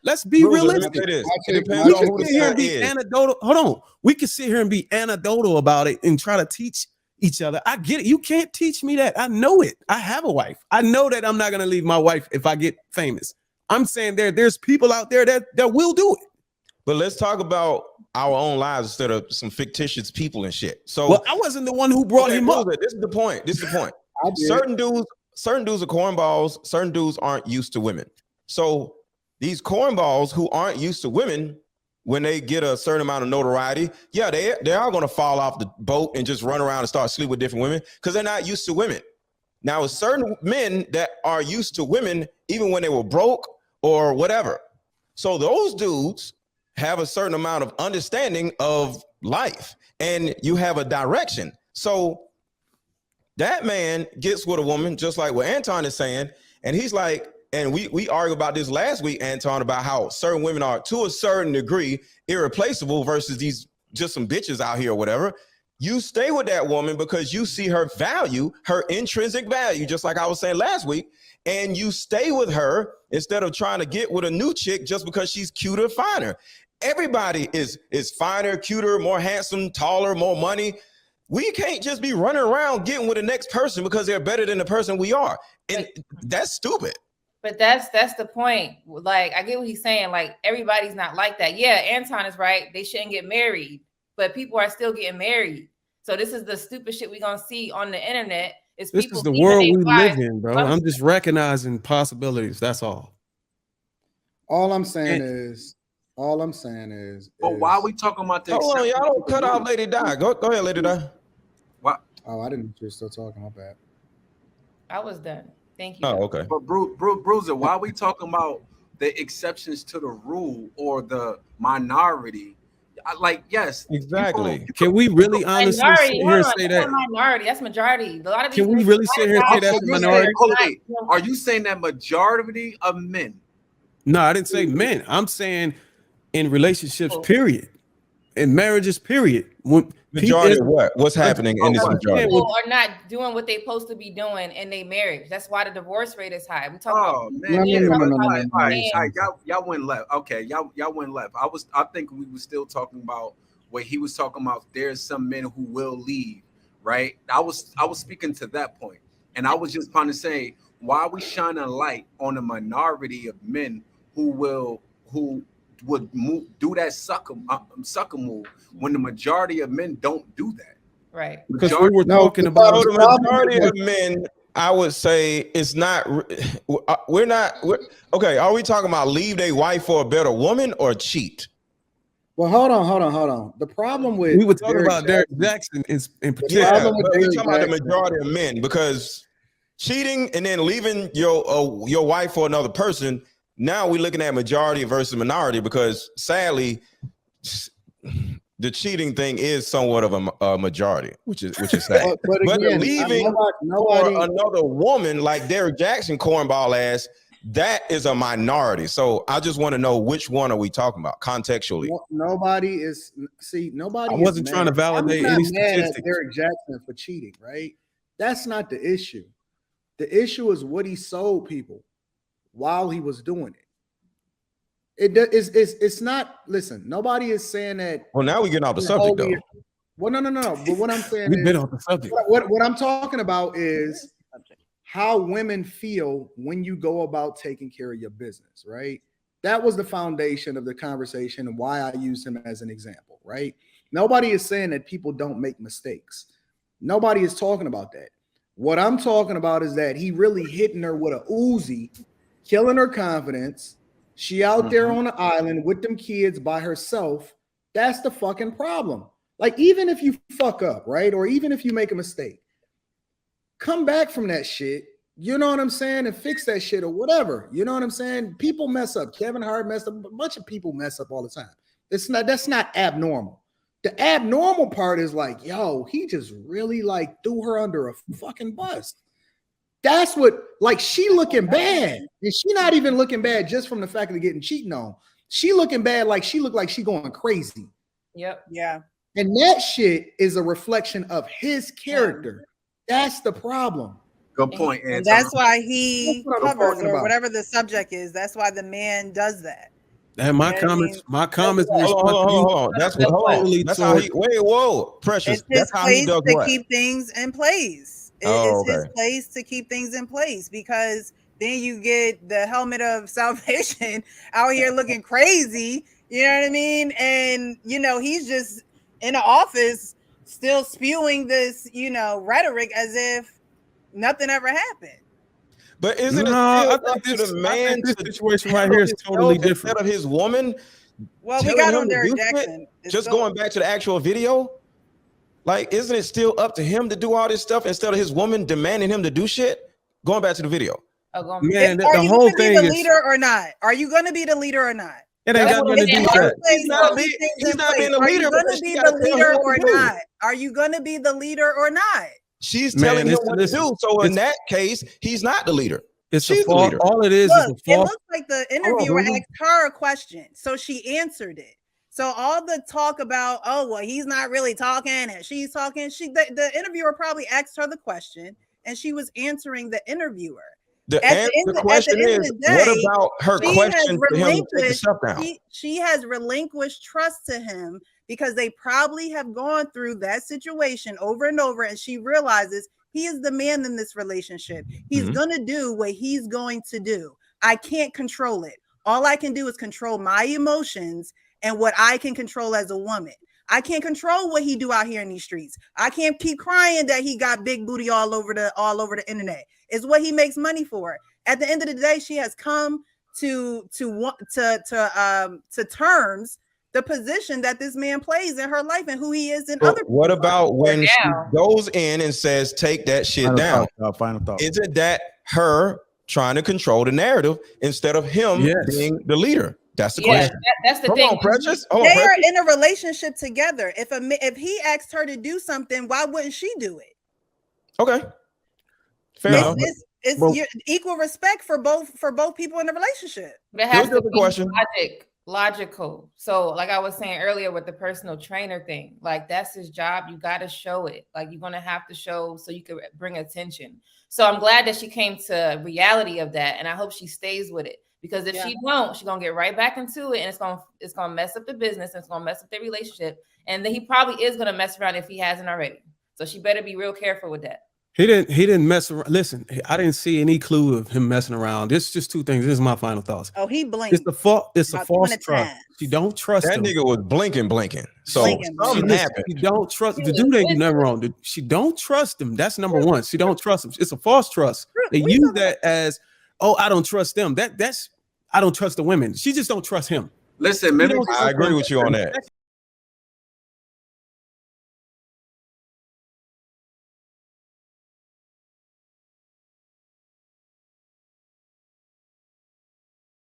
Let's be realistic. It depends on who the guy is. Anecdotal. Hold on. We can sit here and be anecdotal about it and try to teach each other. I get it. You can't teach me that. I know it. I have a wife. I know that I'm not going to leave my wife if I get famous. I'm saying there's people out there that will do it. But let's talk about our own lives instead of some fictitious people and shit. So, well, I wasn't the one who brought him up. This is the point. Certain dudes are cornballs. Certain dudes aren't used to women. So these cornballs who aren't used to women, when they get a certain amount of notoriety, yeah, they are going to fall off the boat and just run around and start sleeping with different women because they're not used to women. Now, certain men that are used to women, even when they were broke or whatever. So those dudes have a certain amount of understanding of life, and you have a direction. So that man gets with a woman, just like what Anton is saying, and he's like, and we argued about this last week, Anton, about how certain women are, to a certain degree, irreplaceable versus these just some bitches out here or whatever. You stay with that woman because you see her value, her intrinsic value, just like I was saying last week, and you stay with her instead of trying to get with a new chick just because she's cuter, finer. Everybody is finer, cuter, more handsome, taller, more money. We can't just be running around getting with the next person because they're better than the person we are. And that's stupid. But that's the point. Like, I get what he's saying. Like, everybody's not like that. Yeah, Anton is right. They shouldn't get married, but people are still getting married. So this is the stupid shit we're going to see on the internet. This is the world we live in, bro. I'm just recognizing possibilities. That's all. All I'm saying is. But why are we talking about this? Hold on, y'all don't cut off Lady Di. Go ahead, Lady Di. What? Oh, I didn't know you were still talking. My bad. I was done. Thank you. Oh, okay. But Bruiser, why are we talking about the exceptions to the rule or the minority? Yes, exactly. Can we really honestly sit here and say that? Minority, that's majority. A lot of can we really sit here and say that's the minority? Are you saying that majority of men? No, I didn't say men. I'm saying in relationships, period. In marriages, period. When majority of what? What's happening in this majority? People are not doing what they're supposed to be doing in their marriage. That's why the divorce rate is high. We talk about y'all went left. Okay, y'all went left. I think we were still talking about what he was talking about. There's some men who will leave, right? I was speaking to that point, and I was just trying to say, why are we shining a light on a minority of men who would do that sucker move when the majority of men don't do that? Right. Because we were talking about the majority of men, I would say it's not. Okay. Are we talking about leave their wife for a better woman or cheat? Well, hold on. The problem with we were talking about Derek Jackson is in particular. We're talking about the majority of men because cheating and then leaving your wife for another person. Now we're looking at majority versus minority because sadly, the cheating thing is somewhat of a majority, which is sad. But again, leaving for another woman like Derek Jackson, cornball ass, that is a minority. So I just want to know which one are we talking about contextually? Nobody. I wasn't trying to validate any statistics. Derek Jackson for cheating, right? That's not the issue. The issue is what he sold people while he was doing it. It's not. Listen, nobody is saying that. Well, now we're getting off the subject, though. Well, no. But what I'm saying we've been off the subject. What I'm talking about is how women feel when you go about taking care of your business, right? That was the foundation of the conversation and why I used him as an example, right? Nobody is saying that people don't make mistakes. Nobody is talking about that. What I'm talking about is that he really hitting her with a Uzi, killing her confidence. She out there on the island with them kids by herself. That's the fucking problem. Like, even if you fuck up, right? Or even if you make a mistake, come back from that shit. You know what I'm saying? And fix that shit or whatever. You know what I'm saying? People mess up. Kevin Hart messed up. A bunch of people mess up all the time. That's not abnormal. The abnormal part is like, yo, he just really like threw her under a fucking bus. That's what, like, she looking bad. And she not even looking bad just from the fact of getting cheating on. She looking bad like she looked like she going crazy. Yep. Yeah. And that shit is a reflection of his character. That's the problem. Good point, Anton. And that's why he covers or whatever the subject is. That's why the man does that. And my comments, in response to you. Hold on. That's how he. Wait, whoa, Precious. That's how he does what? Keep things in place. It's his place to keep things in place, because then you get the helmet of salvation out here looking crazy. You know what I mean? And he's just in the office still spewing this, rhetoric as if nothing ever happened. But isn't it up to the man? This situation right here is totally different. Instead of his woman. Well, we got on Derek Jackson. Just going back to the actual video, like, isn't it still up to him to do all this stuff instead of his woman demanding him to do shit? Going back to the video. Man, the whole thing is. Are you going to be the leader or not? Are you going to be the leader or not? It ain't got nothing to do with that. He's not being the leader. Are you going to be the leader or not? Are you going to be the leader or not? She's telling him what to do. So in that case, he's not the leader. She's the leader. All it is Look, a false. It looks like the interviewer asked her a question, so she answered it. So all the talk about, oh, well, he's not really talking and she's talking. The interviewer probably asked her the question and she was answering the interviewer. The question is, what about her question for him to take the stuff down? She has relinquished trust to him because they probably have gone through that situation over and over, and she realizes he is the man in this relationship. He's going to do what he's going to do. I can't control it. All I can do is control my emotions and what I can control as a woman. I can't control what he do out here in these streets. I can't keep crying that he got big booty all over the internet. It's what he makes money for. At the end of the day, she has come to terms the position that this man plays in her life and who he is in other. What about when she goes in and says, "Take that shit down"? Final thought. Isn't that her trying to control the narrative instead of him being the leader? That's the question. That's the thing. Precious. They are in a relationship together. If he asked her to do something, why wouldn't she do it? Okay. Fair enough. It's equal respect for both people in the relationship. But it has to be logical. So, like I was saying earlier with the personal trainer thing, like that's his job. You got to show it. Like you're gonna have to show so you can bring attention. So I'm glad that she came to reality of that, and I hope she stays with it. Because if she don't, she's gonna get right back into it, and it's gonna mess up the business, and it's gonna mess up their relationship. And then he probably is gonna mess around if he hasn't already. So she better be real careful with that. He didn't mess around. Listen, I didn't see any clue of him messing around. This is just two things. This is my final thoughts. Oh, he blinked. It's a false trust. She don't trust that him. nigga was blinking. So something happened. She don't trust the dude. Ain't do nothing wrong. She don't trust him. That's number one. She don't trust him. It's a false trust. They use that as, oh, I don't trust them. That's I don't trust the women. She just don't trust him. Listen, I agree with you on that.